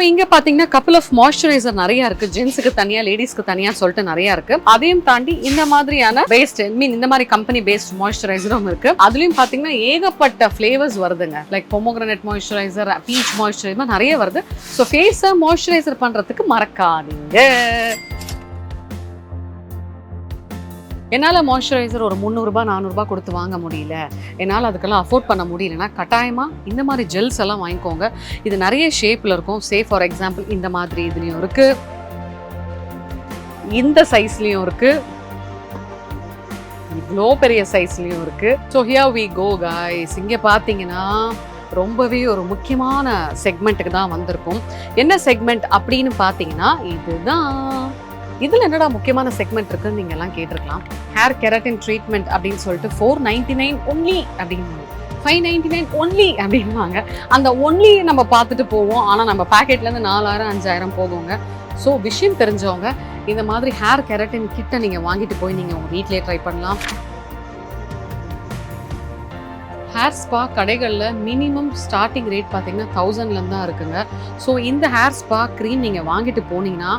இங்க பாத்தீங்கன்னா couple of moisturiser நிறைய இருக்கு. ஜென்ஸுக்கு தனியா, லேடிஸ்க்கு தனியா சொல்லிட்டு நிறைய இருக்கு. அதையும் தாண்டி இந்த மாதிரியான பேஸ்ட் இந்த மாதிரி கம்பெனி பேஸ்ட் மாய்ஸ்சரைசரும் இருக்கு. அதுலயும் பாத்தீங்கன்னா ஏகப்பட்ட ஃபிளேவர்ஸ் வருதுங்க. Like pomegranate moisturiser, beach moisturiser நிறைய வருது. ஸோ ஃபேஸை மாய்ஸ்சரைசர் பண்றதுக்கு மறக்காதீங்க. என்னால் மாய்ஸ்சரைசர் ஒரு 300 ரூபாய் 400 ரூபாய் கொடுத்து வாங்க முடியல, என்னால் அதுக்கெல்லாம் அஃபோர்ட் பண்ண முடியலன்னா கட்டாயமாக இந்த மாதிரி ஜெல்ஸ் எல்லாம் வாங்கிக்கோங்க. இது நிறைய ஷேப்பில் இருக்கும். ஃபார் எக்ஸாம்பிள் இந்த மாதிரி இதுலேயும் இருக்குது, இந்த சைஸ்லேயும் இருக்குது, இவ்வளோ பெரிய சைஸ்லேயும் இருக்குது. So here we go guys. இங்கே பார்த்தீங்கன்னா ரொம்பவே ஒரு முக்கியமான செக்மெண்ட்டுக்கு தான் வந்திருக்கும். என்ன செக்மெண்ட் அப்படின்னு பார்த்தீங்கன்னா இதுதான். இதில் என்னடா முக்கியமான செக்மெண்ட் இருக்குன்னு நீங்கள் எல்லாம் கேட்டிருக்கலாம். ஹேர் கெரட்டின் ட்ரீட்மெண்ட் அப்படின்னு சொல்லிட்டு 499 ஒன்லி அப்படின்னு, 599 ஒன்லி அப்படின்வாங்க. அந்த ஒன்லி நம்ம பார்த்துட்டு போவோம், ஆனால் நம்ம பேக்கெட்லேருந்து 4000 5000 போகுங்க. ஸோ விஷயம் தெரிஞ்சவங்க இந்த மாதிரி ஹேர் கெரட்டின் கிட்ட நீங்கள் வாங்கிட்டு போய் நீங்கள் உங்கள் வீட்டிலே ட்ரை பண்ணலாம். ஹேர் ஸ்பா கடைகளில் மினிமம் ஸ்டார்டிங் ரேட் பார்த்தீங்கன்னா 1000லேருந்து தான் இருக்குங்க. ஸோ இந்த ஹேர் ஸ்பா க்ரீம் நீங்கள் வாங்கிட்டு போனீங்கன்னா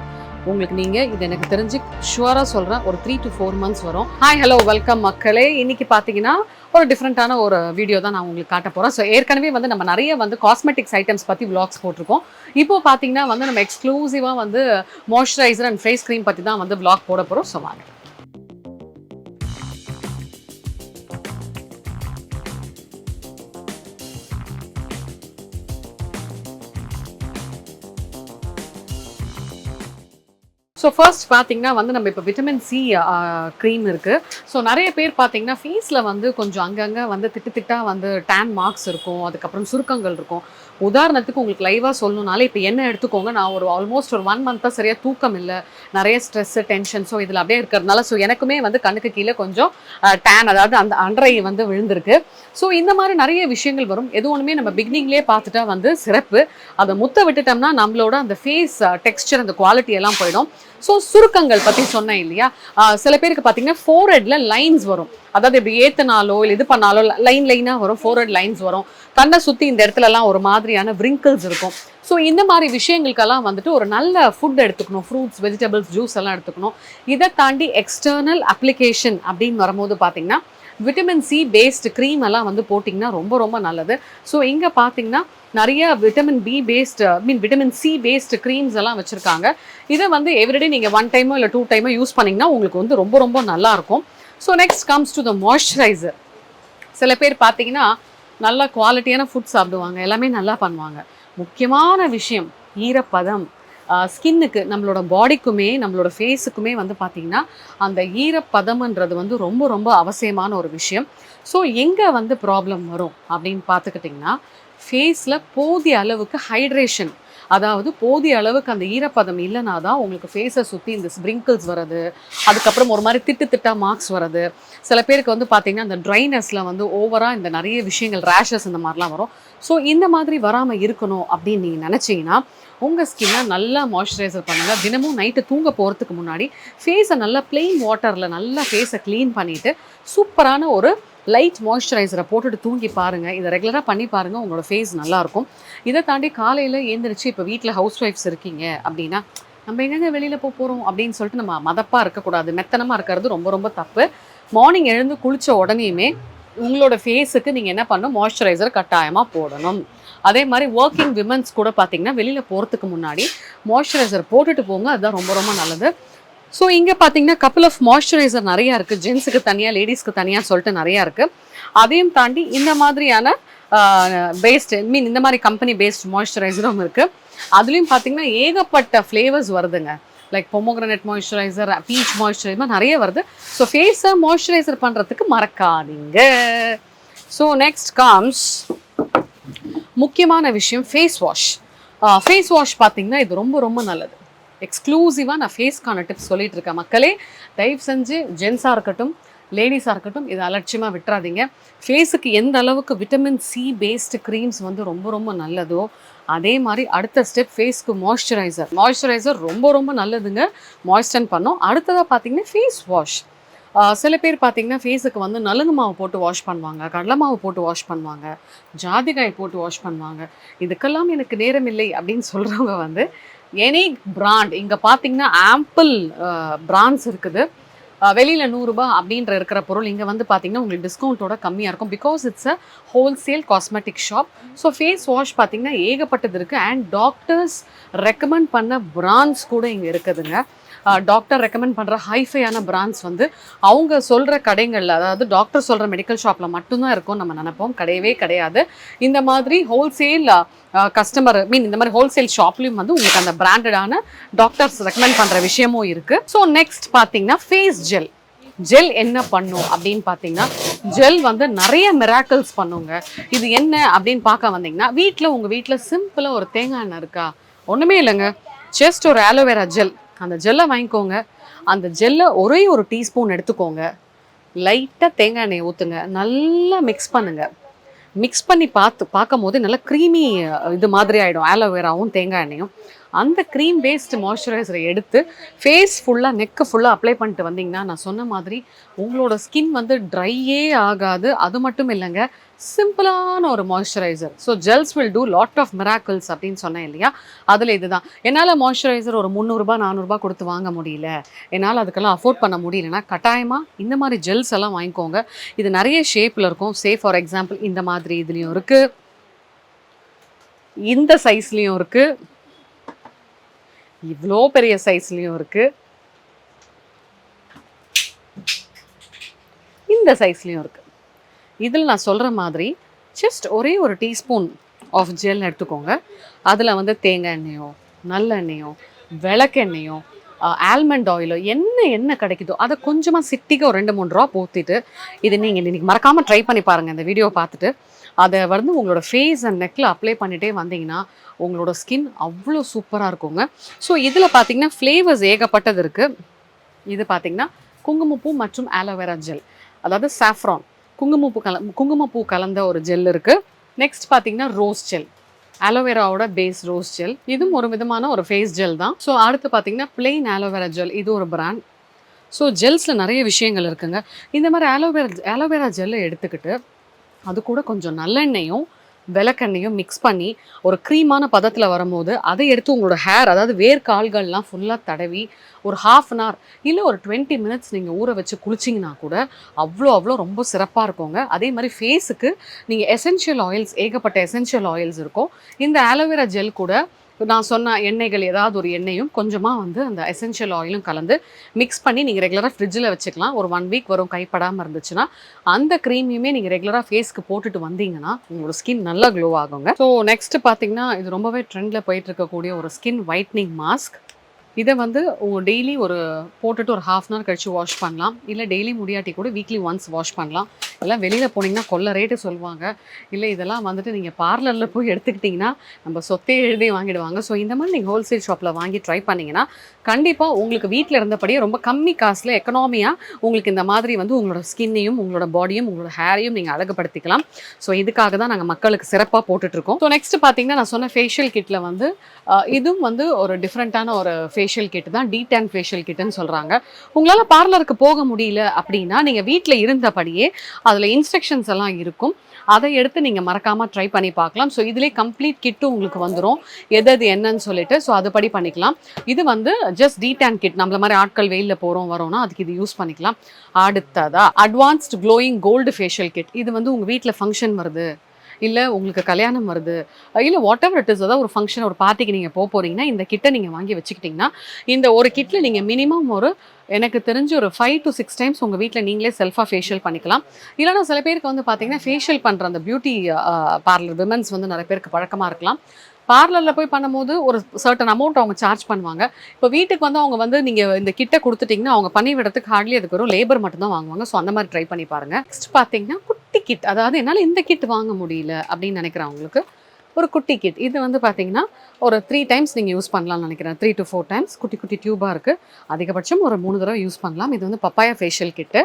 உங்களுக்கு நீங்கள் இது எனக்கு தெரிஞ்சு ஷுவராக சொல்கிறேன் ஒரு 3 to 4 months வரும். ஹாய் ஹலோ வெல்கம் மக்களே. இன்னைக்கு பார்த்தீங்கன்னா ஒரு டிஃப்ரெண்ட்டான ஒரு வீடியோ தான் நான் உங்களுக்கு காட்ட போகிறேன். ஸோ ஏற்கனவே நம்ம நிறைய காஸ்மெட்டிக்ஸ் ஐட்டம்ஸ் பற்றி விளாக்ஸ் போட்டிருக்கோம். இப்போ பார்த்தீங்கன்னா நம்ம எக்ஸ்க்ளூசிவாக மாய்ஸ்சரைசர் அண்ட் ஃபேஸ் க்ரீம் பற்றி தான் விளாக் போட போகிறோம். ஸோ வாங்க. ஸோ ஃபர்ஸ்ட் பார்த்தீங்கன்னா நம்ம இப்போ விட்டமின் சி க்ரீம் இருக்குது. ஸோ நிறைய பேர் பார்த்தீங்கன்னா ஃபேஸில் கொஞ்சம் அங்கங்கே திட்டாக டேன் மார்க்ஸ் இருக்கும், அதுக்கப்புறம் சுருக்கங்கள் இருக்கும். உதாரணத்துக்கு உங்களுக்கு லைவாக சொல்லணுனாலே இப்போ என்ன எடுத்துக்கோங்க, நான் ஆல்மோஸ்ட் ஒரு 1 month சரியாக தூக்கம் இல்லை, நிறைய ஸ்ட்ரெஸ்ஸு டென்ஷன், ஸோ இதில் அப்படியே இருக்கிறதுனால ஸோ எனக்குமே கண்ணுக்கு கீழே கொஞ்சம் டேன், அதாவது அந்த அண்டரை விழுந்திருக்கு. ஸோ இந்த மாதிரி நிறைய விஷயங்கள் வரும். எது ஒன்றுமே நம்ம பிகினிங்லேயே பார்த்துட்டா சிறப்பு. அதை முத்த விட்டுட்டோம்னா நம்மளோட அந்த ஃபேஸ் டெக்ஸ்சர், அந்த குவாலிட்டி எல்லாம் போயிடும். ஸோ சுருக்கங்கள் பற்றி சொன்னேன் இல்லையா, சில பேருக்கு பார்த்தீங்கன்னா ஃபோர்ஹெட்டில் லைன்ஸ் வரும். அதாவது இப்படி ஏற்றினாலோ இல்லை இது பண்ணாலோ லைனாக வரும், ஃபோர்ஹெட் லைன்ஸ் வரும். கண்ணை சுற்றி இந்த இடத்துலலாம் ஒரு மாதிரியான விரிங்கிள்ஸ் இருக்கும். ஸோ இந்த மாதிரி விஷயங்களுக்கெல்லாம் ஒரு நல்ல ஃபுட் எடுத்துக்கணும், ஃப்ரூட்ஸ், வெஜிடபிள்ஸ், ஜூஸ் எல்லாம் எடுத்துக்கணும். இதை தாண்டி எக்ஸ்டர்னல் அப்ளிகேஷன் அப்படின்னு வரும்போது பார்த்தீங்கன்னா விட்டமின் சி பேஸ்டு க்ரீம் எல்லாம் போட்டிங்கன்னா ரொம்ப ரொம்ப நல்லது. ஸோ இங்கே பார்த்தீங்கன்னா நிறைய vitamin B based vitamin C based creams எல்லாம் வச்சுருக்காங்க. இதை எவ்ரிடே நீங்கள் 1 time இல்லை 2 time யூஸ் பண்ணிங்கன்னா உங்களுக்கு ரொம்ப ரொம்ப நல்லாயிருக்கும். So next comes to the moisturiser. சில பேர் பார்த்தீங்கன்னா நல்ல குவாலிட்டியான ஃபுட் சாப்பிடுவாங்க, எல்லாமே நல்லா பண்ணுவாங்க. முக்கியமான விஷயம் ஈரப்பதம். ஸ்கின்னுக்கு, நம்மளோட பாடிக்குமே நம்மளோட ஃபேஸுக்குமே பார்த்தீங்கன்னா அந்த ஈரப்பதம்ன்றது ரொம்ப ரொம்ப அவசியமான ஒரு விஷயம். ஸோ எங்கே ப்ராப்ளம் வரும் அப்படின்னு பார்த்துக்கிட்டிங்கன்னா ஃபேஸில் போதிய அளவுக்கு ஹைட்ரேஷன், அதாவது போதிய அளவுக்கு அந்த ஈரப்பதம் இல்லைனா தான் உங்களுக்கு ஃபேஸை சுற்றி இந்த ஸ்ப்ரிங்கிள்ஸ் வர்றது, அதுக்கப்புறம் ஒரு மாதிரி திட்டா மார்க்ஸ் வர்றது. சில பேருக்கு பார்த்தீங்கன்னா இந்த ட்ரைனஸில் ஓவராக இந்த நிறைய விஷயங்கள், ரேஷஸ் இந்த மாதிரிலாம் வரும். ஸோ இந்த மாதிரி வராமல் இருக்கணும் அப்படின்னு நீங்கள் நினச்சிங்கன்னா உங்கள் ஸ்கின்னை நல்லா மாய்ஸ்சரைசர் பண்ணுங்கள். தினமும் நைட்டு தூங்க போகிறதுக்கு முன்னாடி ஃபேஸை நல்லா பிளெயின் வாட்டரில் நல்லா ஃபேஸை க்ளீன் பண்ணிவிட்டு சூப்பரான ஒரு லைட் மாய்ஸ்சரைசரை போட்டுட்டு தூங்கி பாருங்கள். இதை ரெகுலராக பண்ணி பாருங்கள், உங்களோட ஃபேஸ் நல்லாயிருக்கும். இதை தாண்டி காலையில் எழுந்திரிச்சு இப்போ வீட்டில் ஹவுஸ் ஒய்ஃப்ஸ் இருக்கீங்க அப்படின்னா நம்ம எங்கெங்கே வெளியில் போகிறோம் அப்படின்னு சொல்லிட்டு நம்ம மதப்பாக இருக்கக்கூடாது, மெத்தனமாக இருக்கிறது ரொம்ப ரொம்ப தப்பு. மார்னிங் எழுந்து குளித்த உடனேயுமே உங்களோட ஃபேஸுக்கு நீங்கள் என்ன பண்ணணும், மாய்ஸ்சரைசர் கட்டாயமாக போடணும். அதே மாதிரி ஒர்க்கிங் விமன்ஸ் கூட பார்த்தீங்கன்னா வெளியில் போகிறதுக்கு முன்னாடி மாய்ஸ்சரைசர் போட்டுட்டு போங்க, அதுதான் ரொம்ப ரொம்ப நல்லது. ஸோ இங்கே பார்த்தீங்கன்னா கப்பல் ஆஃப் மாய்ஸ்சரைசர் நிறையா இருக்குது. ஜென்ஸுக்கு தனியாக, லேடிஸ்க்கு தனியாக சொல்லிட்டு நிறையா இருக்குது. அதையும் தாண்டி இந்த மாதிரியான பேஸ்ட் இந்த மாதிரி கம்பெனி பேஸ்ட் மாய்ஸ்சரைசரும் இருக்குது. அதுலேயும் பார்த்தீங்கன்னா ஏகப்பட்ட ஃப்ளேவர்ஸ் வருதுங்க. Like pomegranate moisturiser, beach moisturiser நிறைய வருது. ஸோ ஃபேஸை மாய்ஸ்சரைசர் பண்ணுறதுக்கு மறக்காதீங்க. ஸோ நெக்ஸ்ட் கம்ஸ் முக்கியமான விஷயம் ஃபேஸ் வாஷ். ஃபேஸ் வாஷ் பார்த்தீங்கன்னா இது ரொம்ப ரொம்ப நல்லது. எக்ஸ்க்ளூசிவாக நான் ஃபேஸ்க்கான டிப்ஸ் சொல்லிட்டு இருக்கேன் மக்களே. தயவு செஞ்சு ஜென்ஸாக இருக்கட்டும், லேடிஸாக இருக்கட்டும், இதை அலட்சியமாக விட்டுறாதீங்க. ஃபேஸுக்கு எந்த அளவுக்கு விட்டமின் சி பேஸ்டு க்ரீம்ஸ் ரொம்ப ரொம்ப நல்லதோ அதே மாதிரி அடுத்த ஸ்டெப் ஃபேஸ்க்கு மாய்ஸ்சரைசர் ரொம்ப ரொம்ப நல்லதுங்க, மாய்ஸ்டன் பண்ணோம். அடுத்ததாக பார்த்தீங்கன்னா ஃபேஸ் வாஷ். சில பேர் பார்த்தீங்கன்னா ஃபேஸுக்கு வந்து நலுங்கு மாவு போட்டு வாஷ் பண்ணுவாங்க, கடலை மாவு போட்டு வாஷ் பண்ணுவாங்க, ஜாதிக்காய் போட்டு வாஷ் பண்ணுவாங்க. இதுக்கெல்லாம் எனக்கு நேரம் இல்லை அப்படின்னு சொல்கிறவங்க வந்து எனி பிராண்ட் இங்கே பார்த்தீங்கன்னா ஆம்பிள் பிராண்ட்ஸ் இருக்குது. வெளியில் ரூ. 100 அப்படின்ற இருக்கிற பொருள் இங்கே வந்து பார்த்தீங்கன்னா உங்களுக்கு டிஸ்கவுண்ட்டோட கம்மியாக இருக்கும். Because it's a wholesale cosmetic shop. So face wash பார்த்தீங்கன்னா ஏகப்பட்டது இருக்குது. அண்ட் டாக்டர்ஸ் ரெக்கமெண்ட் பண்ண பிராண்ட்ஸ் கூட இங்கே இருக்குதுங்க. டாக்டர் ரெக்கமெண்ட் பண்ணுற ஹைஃபையான பிராண்ட்ஸ் வந்து அவங்க சொல்கிற கடைகளில், அதாவது டாக்டர் சொல்கிற மெடிக்கல் ஷாப்பில் மட்டும்தான் இருக்கும் நம்ம நினைப்போம். கிடையவே கிடையாது. இந்த மாதிரி ஹோல்சேல் கஸ்டமர் இந்த மாதிரி ஹோல்சேல் ஷாப்லேயும் வந்து உங்களுக்கு அந்த பிராண்டடான டாக்டர்ஸ் ரெக்கமெண்ட் பண்ணுற விஷயமும் இருக்குது. ஸோ நெக்ஸ்ட் பார்த்தீங்கன்னா ஃபேஸ் ஜெல். ஜெல் என்ன பண்ணும் அப்படின்னு பார்த்தீங்கன்னா, ஜெல் வந்து நிறைய மிராக்கிள்ஸ் பண்ணுங்க. இது என்ன அப்படின்னு பார்க்க வந்தீங்கன்னா, உங்கள் வீட்டில் சிம்பிளாக ஒரு தேங்காய் எண்ணெய் இருக்கா? ஒன்றுமே இல்லைங்க, ஜஸ்ட் ஒரு ஆலோவேரா ஜெல். அந்த ஜெல்லை வாங்கிக்கோங்க. அந்த ஜெல்லை ஒரே ஒரு டீஸ்பூன் எடுத்துக்கோங்க. லைட்டாக தேங்காய் எண்ணெயை ஊற்றுங்க. நல்லா மிக்ஸ் பண்ணுங்கள். மிக்ஸ் பண்ணி பார்க்கும் போது நல்லா க்ரீமி இது மாதிரி ஆகிடும் ஆலோவேராவும் தேங்காய் எண்ணெயும். அந்த க்ரீம் பேஸ்ட் மாய்ஸ்சரைசரை எடுத்து ஃபேஸ் ஃபுல்லாக நெக்கு ஃபுல்லாக அப்ளை பண்ணிட்டு வந்தீங்கன்னா, நான் சொன்ன மாதிரி உங்களோட ஸ்கின் வந்து ட்ரையே ஆகாது. அது மட்டும் இல்லைங்க, சிம்பிளான ஒரு moisturiser. So gels will do lot of miracles அப்படின்னு சொன்னேன் இல்லையா? அதில் இதுதான். என்னால் மாய்ஸ்சரைசர் ஒரு 300 400 கொடுத்து வாங்க முடியல, என்னால் அதுக்கெல்லாம் அஃபோர்ட் பண்ண முடியலன்னா கட்டாயமாக இந்த மாதிரி ஜெல்ஸ் எல்லாம் வாங்கிக்கோங்க. இது நிறைய ஷேப்பில் இருக்கும். ஃபார் எக்ஸாம்பிள் இந்த மாதிரி இதுலேயும் இருக்குது, இந்த சைஸ்லேயும் இருக்குது, இவ்வளோ பெரிய சைஸ்லேயும் இருக்குது, இந்த சைஸ்லேயும் இருக்குது. இதில் நான் சொல்கிற மாதிரி ஜஸ்ட் ஒரே ஒரு டீஸ்பூன் ஆஃப் ஜெல் எடுத்துக்கோங்க. அதில் வந்து தேங்காய் எண்ணெயோ, நல்லெண்ணெயோ, விளக்கெண்ணெயோ, ஆல்மண்ட் ஆயிலோ, என்ன கிடைக்குதோ அதை கொஞ்சமாக சிட்டிக்கு ஒரு 2-3 ட்ராப் ஊற்றிட்டு, இது நீங்கள் இன்றைக்கி மறக்காமல் ட்ரை பண்ணி பாருங்கள். இந்த வீடியோ பார்த்துட்டு அதை வந்து உங்களோட ஃபேஸ் அண்ட் நெக்கில் அப்ளை பண்ணிகிட்டே வந்தீங்கன்னா உங்களோட ஸ்கின் அவ்வளோ சூப்பராக இருக்குங்க. ஸோ இதில் பார்த்தீங்கன்னா ஃப்ளேவர்ஸ் ஏகப்பட்டது இருக்குது. இது பார்த்தீங்கன்னா குங்குமப்பூ மற்றும் ஆலோவேரா ஜெல், அதாவது சாஃப்ரான் குங்குமப்பூ கலந்த ஒரு ஜெல் இருக்குது. நெக்ஸ்ட் பார்த்தீங்கன்னா ரோஸ் ஜெல், ஆலோவேராவோட பேஸ் ரோஸ் ஜெல். இதுவும் ஒரு விதமான ஒரு ஃபேஸ் ஜெல் தான். ஸோ அடுத்து பார்த்தீங்கன்னா பிளெயின் ஆலோவேரா ஜெல், இது ஒரு பிராண்ட். ஸோ ஜெல்ஸில் நிறைய விஷயங்கள் இருக்குங்க. இந்த மாதிரி ஆலோவேரா ஜெல்லை எடுத்துக்கிட்டு அது கூட கொஞ்சம் நல்லெண்ணெயும் விளக்கெண்ணையும் மிக்ஸ் பண்ணி ஒரு க்ரீமான பதத்தில் வரும்போது அதை எடுத்து உங்களோட ஹேர், அதாவது வேர்க்கால்கள்லாம் ஃபுல்லாக தடவி ஒரு 1/2 அன் ஹவர் இல்லை ஒரு 20 மினிட்ஸ் நீங்கள் ஊற வச்சு குளிச்சிங்கன்னா கூட அவ்வளோ ரொம்ப சிறப்பாக இருக்குங்க. அதே மாதிரி ஃபேஸுக்கு நீங்கள் எசென்ஷியல் ஆயில்ஸ், ஏகப்பட்ட எசென்ஷியல் ஆயில்ஸ் இருக்கும். இந்த ஆலோவேரா ஜெல் கூட நான் சொன்ன எண்ணெய்கள் ஏதாவது ஒரு எண்ணெயும் கொஞ்சமாக வந்து அந்த எசென்ஷியல் ஆயிலும் கலந்து மிக்ஸ் பண்ணி நீங்கள் ரெகுலராக ஃப்ரிட்ஜில் வச்சுக்கலாம். ஒரு 1 வீக் வரும் கைப்படாமல் இருந்துச்சுன்னா. அந்த க்ரீமையுமே நீங்கள் ரெகுலராக ஃபேஸ்க்கு போட்டுட்டு வந்தீங்கன்னா உங்களோட ஸ்கின் நல்லா க்ளோ ஆகுங்க. ஸோ நெக்ஸ்ட்டு பார்த்தீங்கன்னா, இது ரொம்பவே ட்ரெண்டில் போயிட்டு இருக்கக்கூடிய ஒரு ஸ்கின் ஒயிட்னிங் மாஸ்க். இதை வந்து டெய்லி போட்டுட்டு ஒரு 1/2 அன் ஹவர் கழிச்சு வாஷ் பண்ணலாம். இல்லை டெய்லி முடியாட்டி கூட வீக்லி ஒன்ஸ் வாஷ் பண்ணலாம். எல்லாம் வெளியில் போனீங்கன்னா கொள்ள ரேட்டு சொல்லுவாங்க. இல்லை இதெல்லாம் வந்துட்டு நீங்கள் பார்லரில் போய் எடுத்துக்கிட்டிங்கன்னா நம்ம சொத்தே எழுதி வாங்கிடுவாங்க. ஸோ இந்த மாதிரி நீங்கள் ஹோல்சேல் ஷாப்பில் வாங்கி ட்ரை பண்ணிங்கன்னா கண்டிப்பாக உங்களுக்கு வீட்டில் இருந்தபடியே ரொம்ப கம்மி காசில் எக்கனாமியாக உங்களுக்கு இந்த மாதிரி வந்து உங்களோட ஸ்கின்னையும் உங்களோட பாடியும் உங்களோட ஹேரையும் நீங்கள் அழகுபடுத்திக்கலாம். ஸோ இதுக்காக தான் நாங்கள் மக்களுக்கு சிறப்பாக போட்டுட்ருக்கோம். ஸோ நெக்ஸ்ட் பார்த்தீங்கன்னா, நான் சொன்ன ஃபேஷியல் கிட்டில் வந்து இதுவும் வந்து ஒரு டிஃப்ரெண்ட்டான ஒரு ஃபேஷியல் கிட் தான். டீடான் ஃபேஷியல் கிட்டுன்னு சொல்கிறாங்க. உங்களால் பார்லருக்கு போக முடியல அப்படின்னா நீங்கள் வீட்டில் இருந்தபடியே அதில் இன்ஸ்ட்ரக்ஷன்ஸ் எல்லாம் இருக்கும். அதை எடுத்து நீங்கள் மறக்காமல் ட்ரை பண்ணி பார்க்கலாம். ஸோ இதிலே கம்ப்ளீட் கிட்டும் உங்களுக்கு வந்துடும், எது என்னன்னு சொல்லிட்டு. ஸோ அதுபடி பண்ணிக்கலாம். இது வந்து ஜஸ்ட் டீடான் கிட். நம்மள மாதிரி ஆட்கள் வெயிலில் வரோம்னா அதுக்கு இது யூஸ் பண்ணிக்கலாம். அடுத்ததா advanced glowing gold facial kit. இது வந்து உங்கள் வீட்டில் ஃபங்க்ஷன் வருது, இல்லை உங்களுக்கு கல்யாணம் வருது, இல்லை வாட் எவர் இட் இஸ், அதாவது ஒரு ஃபங்க்ஷன், ஒரு பார்ட்டிக்கு நீங்கள் போகிறீங்கன்னா இந்த கிட்டை நீங்கள் வாங்கி வச்சுக்கிட்டிங்கன்னா இந்த ஒரு கிட்டில் நீங்கள் மினிமம் எனக்கு தெரிஞ்சு ஒரு 5 to 6 டைம்ஸ் உங்கள் வீட்டில் நீங்களே செல்ஃபாக ஃபேஷியல் பண்ணிக்கலாம். இல்லைனா சில பேருக்கு வந்து பார்த்தீங்கன்னா ஃபேஷியல் பண்ணுற அந்த பியூட்டி பார்லர் விமன்ஸ் வந்து நிறைய பேருக்கு பழக்கமாக இருக்கலாம். பார்லரில் போய் பண்ணும்போது ஒரு சர்டன் அமௌண்ட் அவங்க சார்ஜ் பண்ணுவாங்க. இப்போ வீட்டுக்கு வந்து அவங்க வந்து நீங்கள் இந்த கிட்டை கொடுத்துட்டிங்கன்னா அவங்க பண்ணி விடுறதுக்கு ஹார்ட்லி அதுக்கு வரும் லேபர் மட்டும்தான் வாங்குவாங்க. ஸோ அந்த மாதிரி ட்ரை பண்ணி பாருங்கள். நெக்ஸ்ட் பார்த்தீங்கன்னா குட்டி கிட். அதாவது என்னால் இந்த கிட் வாங்க முடியல அப்படின்னு நினைக்கிறவங்களுக்கு ஒரு குட்டி கிட். இது வந்து பார்த்தீங்கன்னா ஒரு 3 டைம்ஸ் நீங்கள் யூஸ் பண்ணலாம்னு நினைக்கிறேன். 3 to 4 டைம்ஸ். குட்டி டியூபாக இருக்குது. அதிகபட்சம் ஒரு 3 தடவை யூஸ் பண்ணலாம். இது வந்து பப்பாயா ஃபேஷியல் கிட்டு.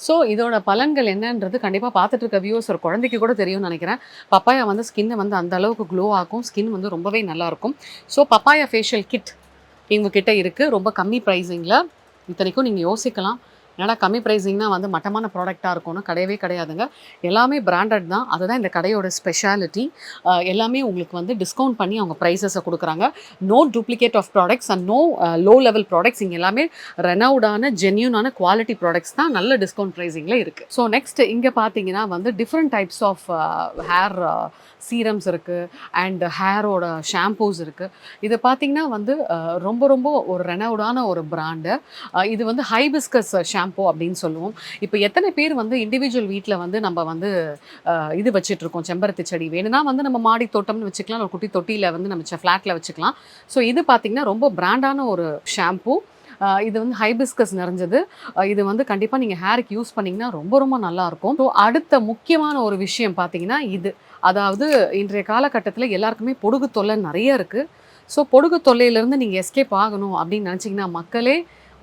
ஸோ இதோட பலன்கள் என்னன்றது கண்டிப்பாக பார்த்துட்டு இருக்க வியூஸ் ஒரு குழந்தைக்கு கூட தெரியும்னு நினைக்கிறேன். பப்பாயா வந்து ஸ்கின்னை வந்து அந்த அளவுக்கு க்ளோ ஆகும். ஸ்கின் வந்து ரொம்பவே நல்லாயிருக்கும். ஸோ பப்பாயா ஃபேஷியல் கிட் எங்ககிட்ட இருக்குது, ரொம்ப கம்மி ப்ரைஸிங்கில். இத்தனைக்கும் நீங்கள் யோசிக்கலாம், ஏன்னா கம்மி ப்ரைஸிங்னா வந்து மட்டமான ப்ராடக்டாக இருக்கும்னு கிடையவே கிடையாதுங்க. எல்லாமே பிராண்டட் தான். அதுதான் இந்த கடையோட ஸ்பெஷாலிட்டி. எல்லாமே உங்களுக்கு வந்து டிஸ்கவுண்ட் பண்ணி அவங்க ப்ரைஸஸை கொடுக்குறாங்க. No duplicate of products and no low level products. இங்கே எல்லாமே ரெனவுடான ஜென்யூனான குவாலிட்டி ப்ராடக்ட்ஸ் தான் நல்ல டிஸ்கவுண்ட் ப்ரைஸிங்கில் இருக்குது. ஸோ நெக்ஸ்ட் இங்கே பார்த்தீங்கன்னா வந்து different types of hair serums இருக்குது அண்ட் ஹேரோட ஷாம்பூஸ் இருக்குது. இது பார்த்திங்கன்னா வந்து ரொம்ப ரொம்ப ஒரு ரெனவுடான ஒரு பிராண்டு. இது வந்து ஹைபிஸ்கஸ் ஷாம்பூ அப்படின்னு சொல்லுவோம். இப்போ எத்தனை பேர் வந்து இண்டிவிஜுவல் வீட்டில் வந்து நம்ம வந்து இது வச்சிட்ருக்கோம், செம்பருத்தி செடி வேணும்னா வந்து நம்ம மாடி தோட்டம்னு வச்சுக்கலாம், ஒரு குட்டி தொட்டியில் வந்து நம்ம ஃப்ளாட்டில் வச்சுக்கலாம். ஸோ இது பார்த்திங்கன்னா ரொம்ப பிராண்டான ஒரு ஷாம்பூ. இது வந்து ஹைபிஸ்கஸ் நிறைஞ்சது. இது வந்து கண்டிப்பாக நீங்கள் ஹேருக்கு யூஸ் பண்ணிங்கன்னா ரொம்ப ரொம்ப நல்லாயிருக்கும். ஸோ அடுத்த முக்கியமான ஒரு விஷயம் பார்த்தீங்கன்னா இது, அதாவது இன்றைய காலகட்டத்தில் எல்லாருக்குமே பொடுகு தொல்லை நிறைய இருக்குது. ஸோ பொடுகு தொல்லையிலேருந்து நீங்கள் எஸ்கேப் ஆகணும் அப்படின்னு நினச்சிங்கன்னா மக்களே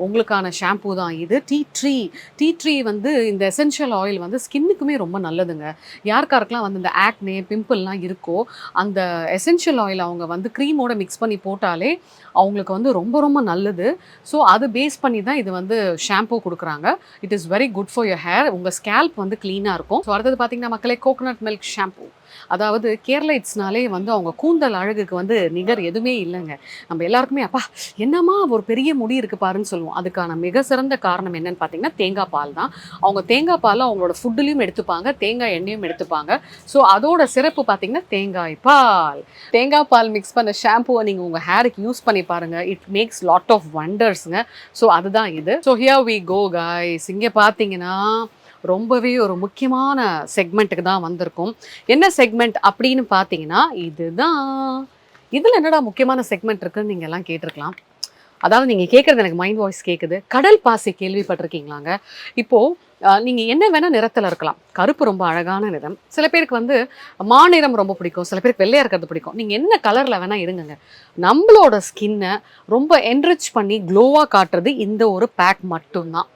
உங்களுக்கான ஷாம்பூ தான் இது. டீ ட்ரீ வந்து இந்த எசென்ஷியல் ஆயில் வந்து ஸ்கின்னுக்குமே ரொம்ப நல்லதுங்க. யாருக்காருக்கெல்லாம் வந்து இந்த ஆக்னே பிம்பிள்லாம் இருக்கோ அந்த எசென்ஷியல் ஆயில் அவங்க வந்து க்ரீமோட மிக்ஸ் பண்ணி போட்டாலே அவங்களுக்கு வந்து ரொம்ப ரொம்ப நல்லது. ஸோ அது பேஸ் பண்ணி தான் இது வந்து ஷாம்பூ கொடுக்குறாங்க. It is very good for your hair. உங்கள் ஸ்கேல்ப் வந்து க்ளீனாக இருக்கும். ஸோ அடுத்தது பார்த்தீங்கன்னா மக்களே கோகோனட் மில்க் ஷாம்பூ. அதாவது கேரளைட்ஸ்னாலே வந்து அவங்க கூந்தல் அழகுக்கு வந்து நிகர் எதுவுமே இல்லைங்க. நம்ம எல்லாருக்குமே அப்பா என்னம்மா ஒரு பெரிய முடி இருக்குது பாருன்னு சொல்லுவோம். அதுக்கான மிக சிறந்த காரணம் என்னன்னு பார்த்தீங்கன்னா தேங்காய் பால் தான். அவங்க தேங்காய் பால் அவங்களோட ஃபுட்டுலேயும் எடுத்துப்பாங்க, தேங்காய் எண்ணெயும் எடுத்துப்பாங்க. ஸோ அதோட சிறப்பு பார்த்தீங்கன்னா தேங்காய் பால் மிக்ஸ் பண்ண ஷாம்புவை நீங்கள் உங்கள் ஹேருக்கு யூஸ் பண்ணி பாருங்கள். இட் மேக்ஸ் லாட் ஆஃப் வண்டர்ஸுங்க. ஸோ அதுதான் இது. So here we go guys. இங்கே பார்த்தீங்கன்னா ரொம்பவே ஒரு முக்கியமான செக்மெண்ட்டுக்கு தான் வந்திருக்கும். என்ன செக்மெண்ட் அப்படின்னு பார்த்தீங்கன்னா இதுதான். இதில் என்னடா முக்கியமான செக்மெண்ட் இருக்குன்னு நீங்கள் எல்லாம் கேட்டிருக்கலாம். அதாவது நீங்கள் கேட்குறது எனக்கு மைண்ட் வாய்ஸ் கேட்குது. கடல் பாசி கேள்விப்பட்டிருக்கீங்களாங்க? இப்போது நீங்கள் என்ன வேணால் நிறத்தில் இருக்கலாம். கருப்பு ரொம்ப அழகான நிறம். சில பேருக்கு வந்து மாநிறம் ரொம்ப பிடிக்கும், சில பேருக்கு வெள்ளையாக இருக்கிறது பிடிக்கும். நீங்கள் என்ன கலரில் வேணால் இருங்குங்க. நம்மளோட ஸ்கின்னை ரொம்ப என்ரிச் பண்ணி க்ளோவாக காட்டுறது இந்த ஒரு பேக் மட்டும்தான்.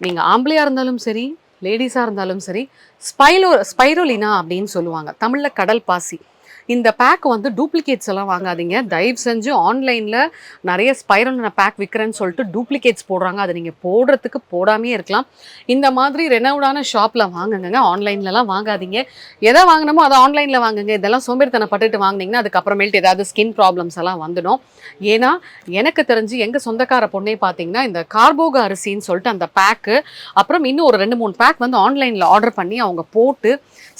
நீங்கள் ஆம்பளையாக இருந்தாலும் சரி, லேடிஸாக இருந்தாலும் சரி, ஸ்பைரோலினா அப்படின்னு சொல்லுவாங்க, தமிழில் கடல் பாசி. இந்த பேக் வந்து டூப்ளிகேட்ஸ் எல்லாம் வாங்காதீங்க தயவு செஞ்சு. ஆன்லைனில் நிறைய ஸ்பைரோலினா பேக் விற்கிறேன்னு சொல்லிட்டு டூப்ளிகேட்ஸ் போடுறாங்க. அதை நீங்கள் போடுறதுக்கு போடாமே இருக்கலாம். இந்த மாதிரி ரெனவுடான ஷாப்பில் வாங்குங்க, ஆன்லைன்லலாம் வாங்காதீங்க. எதை வாங்கினமோ அதை ஆன்லைனில் வாங்குங்க. இதெல்லாம் சோம்பேறித்தனப்பட்டுட்டு வாங்கினீங்கன்னா அதுக்கப்புறமேல்ட்டு ஏதாவது ஸ்கின் ப்ராப்ளம்ஸ் எல்லாம் வந்துடும். ஏன்னா எனக்கு தெரிஞ்சு எங்கள் சொந்தக்கார பொண்ணே பார்த்தீங்கன்னா இந்த கார்போகா அரிசின்னு சொல்லிட்டு அந்த பேக்கு, அப்புறம் இன்னும் ஒரு 2-3 பேக் வந்து ஆன்லைனில் ஆர்டர் பண்ணி அவங்க போட்டு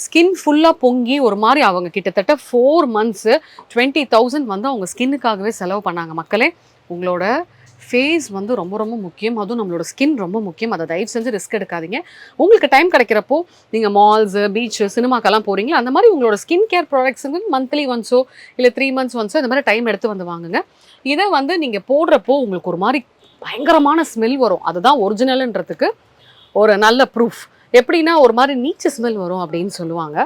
ஸ்கின் ஃபுல்லாக பொங்கி ஒரு மாதிரி அவங்க கிட்டத்தட்ட 4 months 20,000 வந்து அவங்க ஸ்கின்னுக்காகவே செலவு பண்ணாங்க. மக்களே உங்களோட ஃபேஸ் வந்து ரொம்ப ரொம்ப முக்கியம். அதுவும் நம்மளோட ஸ்கின் ரொம்ப முக்கியம். அதை தயவு செஞ்சு ரிஸ்க் எடுக்காதீங்க. உங்களுக்கு டைம் கிடைக்கிறப்போ நீங்கள் மால்ஸு, பீச்சு, சினிமாக்கெல்லாம் போகிறீங்களா, அந்த மாதிரி உங்களோட ஸ்கின் கேர் ப்ராடக்ட்ஸுங்க மந்த்லி ஒன்ஸோ இல்லை 3 months ஒன்ஸோ இந்த மாதிரி டைம் எடுத்து வந்து வாங்குங்க. இதை வந்து நீங்கள் போடுறப்போ உங்களுக்கு ஒரு மாதிரி பயங்கரமான ஸ்மெல் வரும். அதுதான் ஒரிஜினல்ன்றதுக்கு ஒரு நல்ல ப்ரூஃப். எப்படின்னா ஒரு மாதிரி நீச்சு ஸ்மெல் வரும் அப்படின்னு சொல்லுவாங்க.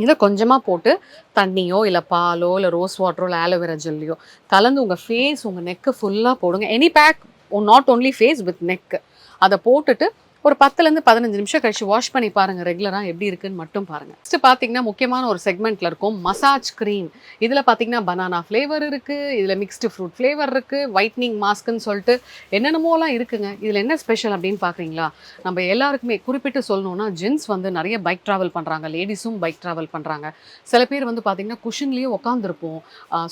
இதை கொஞ்சமாக போட்டு தண்ணியோ இல்லை பாலோ இல்லை ரோஸ் வாட்டரோ இல்லை ஆலோவேரா ஜெல்லையோ கலந்து உங்கள் ஃபேஸ் உங்கள் நெக்கு ஃபுல்லாக போடுங்க. Any pack, not only face, with neck. அதை போட்டுட்டு ஒரு 10 to 15 நிமிஷம் கழிச்சு வாஷ் பண்ணி பாருங்கள். ரெகுலராக எப்படி இருக்குன்னு மட்டும் பாருங்கள். நெக்ஸ்ட் பார்த்தீங்கன்னா முக்கியமான ஒரு செக்மெண்ட்டில் இருக்கும் மசாஜ் க்ரீம். இதில் பார்த்தீங்கன்னா பனானா ஃப்ளேவர் இருக்குது, இதில் மிக்ஸ்டு ஃப்ரூட் ஃப்ளேவர் இருக்குது, ஒயிட்னிங் மாஸ்க்குன்னு சொல்லிட்டு என்னென்னமோலாம் இருக்குங்க. இதில் என்ன ஸ்பெஷல் அப்படின்னு பார்க்குறீங்களா? நம்ம எல்லாருக்குமே குறிப்பிட்டு சொல்லணும்னா ஜென்ஸ் வந்து நிறைய பைக் ட்ராவல் பண்ணுறாங்க, லேடிஸும் பைக் ட்ராவல் பண்ணுறாங்க. சில பேர் வந்து பார்த்திங்கன்னா குஷன்லேயே உட்காந்துருப்போம்.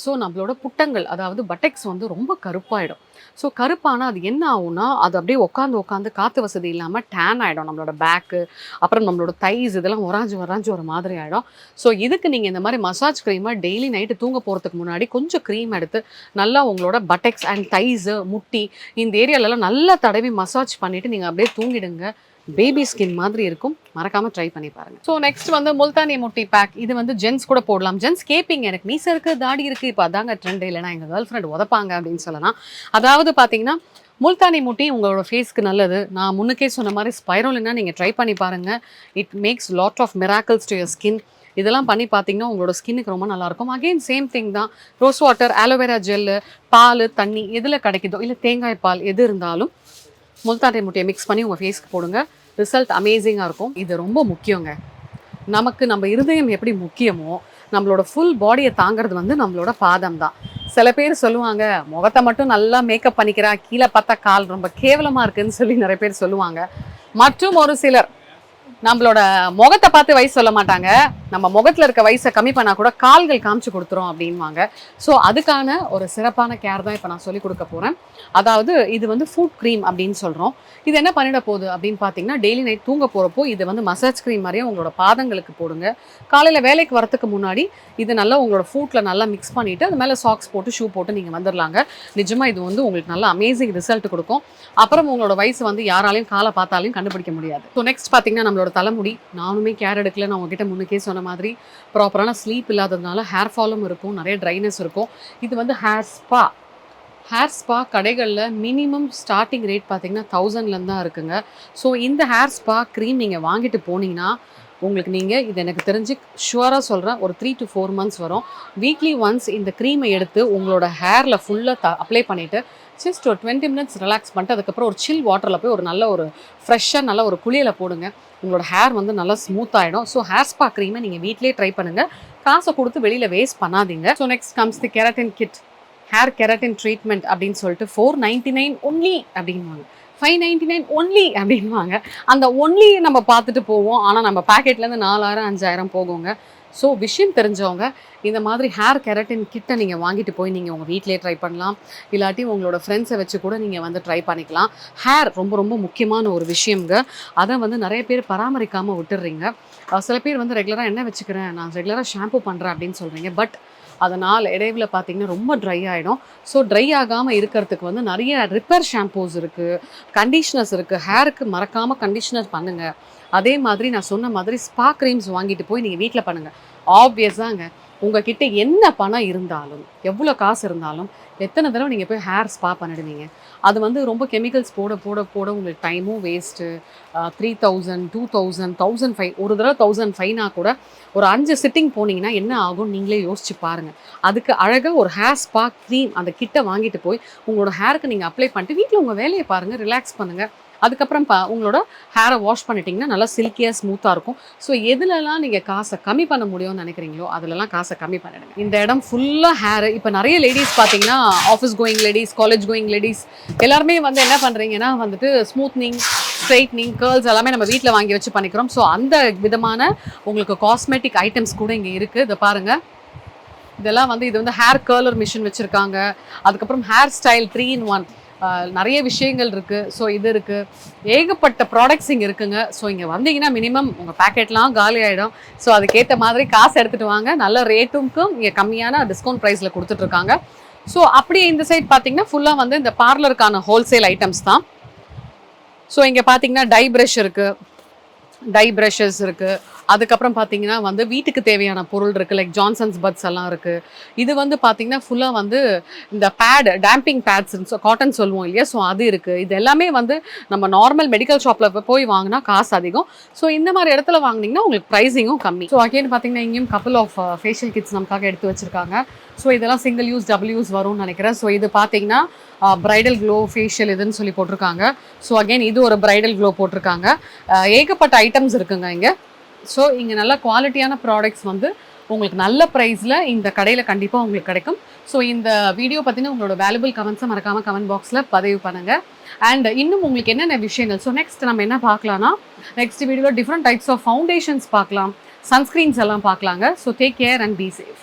ஸோ நம்மளோட புட்டங்கள், அதாவது பட்டெக்ஸ் வந்து ரொம்ப கருப்பாயிடும். ஸோ கருப்பானால் அது என்ன ஆகும்னா அது அப்படியே உட்காந்து காற்று வசதி இல்லாமல் டேன் ஆகிடும் நம்மளோட பேக்கு, அப்புறம் நம்மளோட தைஸ் இதெல்லாம் வராஞ்சு ஒரு மாதிரி ஆகிடும். ஸோ இதுக்கு நீங்கள் இந்த மாதிரி மசாஜ் க்ரீமை டெய்லி நைட்டு தூங்க போகிறதுக்கு முன்னாடி கொஞ்சம் க்ரீம் எடுத்து நல்லா உங்களோட பட்டெக்ஸ் அண்ட் தைஸு, முட்டி இந்த ஏரியாலெல்லாம் நல்லா தடவி மசாஜ் பண்ணிவிட்டு நீங்கள் அப்படியே தூங்கிடுங்க. பேபி ஸ்கின் மாதிரி இருக்கும். மறக்காமல் ட்ரை பண்ணி பாருங்கள். ஸோ நெக்ஸ்ட் வந்து முல்தானி முட்டி பேக். இது வந்து ஜென்ஸ் கூட போடலாம். ஜென்ஸ் கேட்பீங்க எனக்கு மீசை இருக்குது, தாடி இருக்குது, இப்போ அதாங்க ட்ரெண்ட், இல்லைனா எங்கள் கேர்ள் ஃப்ரெண்ட் உதப்பாங்க அப்படின்னு சொல்லலாம். அதாவது பார்த்தீங்கன்னா முல்தானி முட்டி உங்களோட ஃபேஸ்க்கு நல்லது. நான் முன்னுக்கே சொன்ன மாதிரி ஸ்பைரோலினா நீங்கள் ட்ரை பண்ணி பாருங்கள். It makes lot of miracles to your skin. இதெல்லாம் பண்ணி பார்த்தீங்கன்னா உங்களோட ஸ்கின்னுக்கு ரொம்ப நல்லாயிருக்கும். அகெயின் சேம் திங் தான். ரோஸ் வாட்டர், ஆலோவேரா ஜெல்லு, பால், தண்ணி எதில் கிடைக்குதோ இல்லை தேங்காய் பால் எது இருந்தாலும் முல்தானி முட்டியை மிக்ஸ் பண்ணி உங்கள் ஃபேஸ்க்கு போடுங்க. ரிசல்ட் அமேசிங்காக இருக்கும். இது ரொம்ப முக்கியங்க. நமக்கு நம்ம இருதயம் எப்படி முக்கியமோ நம்மளோட ஃபுல் பாடியை தாங்கிறது வந்து நம்மளோட பாதம் தான். சில பேர் சொல்லுவாங்க, முகத்தை மட்டும் நல்லா மேக்கப் பண்ணிக்கிறா, கீழே பார்த்தா கால் ரொம்ப கேவலமாக இருக்குன்னு சொல்லி நிறைய பேர் சொல்லுவாங்க. மற்றும் ஒரு சிலர் நம்மளோட முகத்தை பார்த்து வயசு சொல்ல மாட்டாங்க, நம்ம முகத்தில் இருக்க வயசை கம்மி பண்ணால் கூட கால்கள் காமிச்சு கொடுத்துரும் அப்படின்வாங்க. ஸோ அதுக்கான ஒரு சிறப்பான கேர் தான் இப்போ நான் சொல்லிக் கொடுக்க போகிறேன். அதாவது இது வந்து ஃபுட் க்ரீம் அப்படின்னு சொல்கிறோம். இது என்ன பண்ணிட போகுது அப்படின்னு பார்த்தீங்கன்னா, டெய்லி நைட் தூங்க போகிறப்போ இது வந்து மசாஜ் க்ரீம் மாதிரியே உங்களோட பாதங்களுக்கு போடுங்க. காலையில் வேலைக்கு வரத்துக்கு முன்னாடி இது நல்லா உங்களோட ஃபுட்டில் நல்லா மிக்ஸ் பண்ணிவிட்டு அது மேலே சாக்ஸ் போட்டு ஷூ போட்டு நீங்கள் வந்துடலாங்க. நிஜமாக இது வந்து உங்களுக்கு நல்லா அமேசிங் ரிசல்ட் கொடுக்கும். அப்புறம் உங்களோட வயசு வந்து யாராலையும் காலை பார்த்தாலையும் கண்டுபிடிக்க முடியாது. ஸோ நெக்ஸ்ட் பார்த்தீங்கன்னா, நம்மளோட தலைமுடி. நானுமே கேர் எடுக்கல. நான் உங்ககிட்ட முன்னுக்கே சொன்ன மாதிரி ப்ராப்பரான ஸ்லீப் இல்லாததுனால ஹேர் ஃபாலும் இருக்கும், நிறைய ட்ரைனஸ் இருக்கும். இது வந்து ஹேர் ஸ்பா கடைகளில் மினிமம் ஸ்டார்டிங் ரேட் பார்த்தீங்கன்னா 1000லேருந்து தான் இருக்குங்க. ஸோ இந்த ஹேர் ஸ்பா க்ரீம் நீங்கள் வாங்கிட்டு போனீங்கன்னா உங்களுக்கு நீங்கள் இது எனக்கு தெரிஞ்சு ஷுவராக சொல்கிறேன், ஒரு 3 to 4 months வரும். வீக்லி ஒன்ஸ் இந்த க்ரீமை எடுத்து உங்களோட ஹேரில் ஃபுல்லாக அப்ளை பண்ணிவிட்டு ஜஸ்ட் ஒரு 20 minutes ரிலாக்ஸ் பண்ணிட்டு அதுக்கப்புறம் ஒரு சில் வாட்டரில் போய் ஒரு நல்ல ஒரு ஃப்ரெஷ்ஷாக நல்ல ஒரு குளியலை போடுங்க. உங்களோட ஹேர் வந்து நல்லா ஸ்மூத் ஆகிடும். ஸோ ஹேர் ஸ்பா க்ரீமை நீங்கள் வீட்டிலே ட்ரை பண்ணுங்கள். காசை கொடுத்து வெளியில் வேஸ்ட் பண்ணாதீங்க. So next comes the keratin kit. Hair keratin treatment அப்படின்னு சொல்லிட்டு 499 ஒன்லி அப்படின்வாங்க, 599 ஒன்லி அப்படின்வாங்க. அந்த ஒன்லி நம்ம பார்த்துட்டு போவோம், ஆனால் நம்ம பேக்கெட்லேருந்து 4000 5000 போகுங்க. ஸோ விஷயம் தெரிஞ்சவங்க இந்த மாதிரி ஹேர் கெரட்டின் கிட்டை நீங்கள் வாங்கிட்டு போய் நீங்கள் உங்கள் வீட்டிலே ட்ரை பண்ணலாம். இல்லாட்டி உங்களோட ஃப்ரெண்ட்ஸை வச்சு கூட நீங்கள் வந்து ட்ரை பண்ணிக்கலாம். ஹேர் ரொம்ப ரொம்ப முக்கியமான ஒரு விஷயங்க. அதை வந்து நிறைய பேர் பராமரிக்காமல் விட்டுடுறீங்க. சில பேர் வந்து ரெகுலராக எண்ணெய் வச்சுக்கிறேன், நான் ரெகுலராக ஷாம்பு பண்ணுறேன் அப்படின்னு சொல்கிறீங்க. பட் அதனால் இடையில பார்த்தீங்கன்னா ரொம்ப ட்ரை ஆகிடும். ஸோ ட்ரை ஆகாமல் இருக்கிறதுக்கு வந்து நிறைய ரிப்பேர் ஷாம்பூஸ் இருக்குது, கண்டிஷ்னர்ஸ் இருக்குது. ஹேருக்கு மறக்காமல் கண்டிஷ்னர் பண்ணுங்கள். அதே மாதிரி நான் சொன்ன மாதிரி ஸ்பா க்ரீம்ஸ் வாங்கிட்டு போய் நீங்கள் வீட்டில் பண்ணுங்கள். ஆப்வியஸாங்க உங்ககிட்ட என்ன பணம் இருந்தாலும், எவ்வளோ காசு இருந்தாலும், எத்தனை தடவை நீங்கள் போய் ஹேர் ஸ்பா பண்ணிடுவீங்க? அது வந்து ரொம்ப கெமிக்கல்ஸ் போட போட போட உங்களுக்கு டைமும் வேஸ்ட்டு. 3000 2000 1500 ஒரு தடவை 1500 கூட ஒரு 5 சிட்டிங் போனீங்கன்னா என்ன ஆகும் நீங்களே யோசிச்சு பாருங்கள். அதுக்கு அழகாக ஒரு ஹேர் ஸ்பா க்ரீம் அந்த கிட்டை வாங்கிட்டு போய் உங்களோட ஹேருக்கு நீங்கள் அப்ளை பண்ணிட்டு வீட்டில் உங்கள் வேலையை பாருங்கள், ரிலாக்ஸ் பண்ணுங்கள். அதுக்கப்புறம் உங்களோட ஹேரை வாஷ் பண்ணிட்டீங்கன்னா நல்லா சில்கியாக ஸ்மூத்தாக இருக்கும். ஸோ எதுலலாம் நீங்கள் காசை கம்மி பண்ண முடியும்னு நினைக்கிறீங்களோ அதிலலாம் காசை கம்மி பண்ணிடுங்க. இந்த இடம் ஃபுல்லாக ஹேரு. இப்போ நிறைய லேடிஸ் பார்த்தீங்கன்னா office going ladies, college going ladies எல்லாருமே வந்து என்ன பண்ணுறீங்கன்னா வந்துட்டு ஸ்மூத்னிங், ஸ்ட்ரைட்னிங், கேர்ள்ஸ் எல்லாமே நம்ம வீட்டில் வாங்கி வச்சு பண்ணிக்கிறோம். ஸோ அந்த விதமான உங்களுக்கு காஸ்மெட்டிக் ஐட்டம்ஸ் கூட இங்கே இருக்குது. இதை பாருங்கள், இதெல்லாம் வந்து இது வந்து ஹேர் கர்லர் மிஷின் வச்சுருக்காங்க. அதுக்கப்புறம் ஹேர் ஸ்டைல் 3 in 1 நிறைய விஷயங்கள் இருக்குது. ஸோ இது இருக்குது, ஏகப்பட்ட ப்ராடக்ட்ஸ் இங்கே இருக்குங்க. ஸோ இங்கே வந்தீங்கன்னா மினிமம் உங்கள் பேக்கெட்லாம் காலி ஆகிடும். ஸோ அதுக்கேற்ற மாதிரி காசு எடுத்துகிட்டு வாங்க. நல்ல ரேட்டுக்கும் இங்கே கம்மியான டிஸ்கவுண்ட் ப்ரைஸில் கொடுத்துட்ருக்காங்க. ஸோ அப்படியே இந்த சைட் பார்த்தீங்கன்னா ஃபுல்லாக வந்து இந்த பார்லருக்கான ஹோல்சேல் ஐட்டம்ஸ் தான். ஸோ இங்கே பார்த்தீங்கன்னா டை ப்ரஷ் இருக்குது, டை ப்ரஷஸ் இருக்குது. அதுக்கப்புறம் பார்த்தீங்கன்னா வந்து வீட்டுக்கு தேவையான பொருள் இருக்குது, லைக் ஜான்சன்ஸ் பட்ஸ் எல்லாம் இருக்குது. இது வந்து பார்த்தீங்கன்னா ஃபுல்லாக வந்து இந்த பேட், டேம்பிங் பேட்ஸ், காட்டன் சொல்லுவோம் இல்லையா, ஸோ அது இருக்குது. இது எல்லாமே வந்து நம்ம நார்மல் மெடிக்கல் ஷாப்பில் போய் வாங்கினா காசு அதிகம். ஸோ இந்த மாதிரி இடத்துல வாங்கினீங்கன்னா உங்களுக்கு ப்ரைஸிங்கும் கம்மி. ஸோ அகைன் பார்த்தீங்கன்னா இங்கேயும் கப்பல் ஆஃப் ஃபேஷியல் கிட்ஸ் நமக்காக எடுத்து வச்சுருக்காங்க. ஸோ இதெல்லாம் சிங்கிள் யூஸ், டபுள் யூஸ் வரும்னு நினைக்கிறேன். ஸோ இது பார்த்தீங்கன்னா பிரைடல் க்ளோ ஃபேஷியல் இதுன்னு சொல்லி போட்டிருக்காங்க. ஸோ அகைன் இது ஒரு பிரைடல் க்ளோ போட்டிருக்காங்க. ஏகப்பட்ட ஐட்டம்ஸ் இருக்குங்க இங்கே. ஸோ இங்கே நல்ல குவாலிட்டியான ப்ராடக்ட்ஸ் வந்து உங்களுக்கு நல்ல ப்ரைஸில் இந்த கடையில் கண்டிப்பாக உங்களுக்கு கிடைக்கும். ஸோ இந்த வீடியோ பற்றின உங்களோட வேல்யூபிள் கமெண்ட்ஸை மறக்காமல் கமெண்ட் பாக்ஸில் பதிவு பண்ணுங்கள். அண்ட் இன்னும் உங்களுக்கு என்னென்ன விஷயங்கள், ஸோ நெக்ஸ்ட் நம்ம என்ன பார்க்கலாம்னா, நெக்ஸ்ட் வீடியோவில் டிஃப்ரெண்ட் டைப்ஸ் ஆஃப் ஃபவுண்டேஷன்ஸ் பார்க்கலாம், சன்ஸ்க்ரீன்ஸ் எல்லாம் பார்க்கலாங்க. So take care and be safe.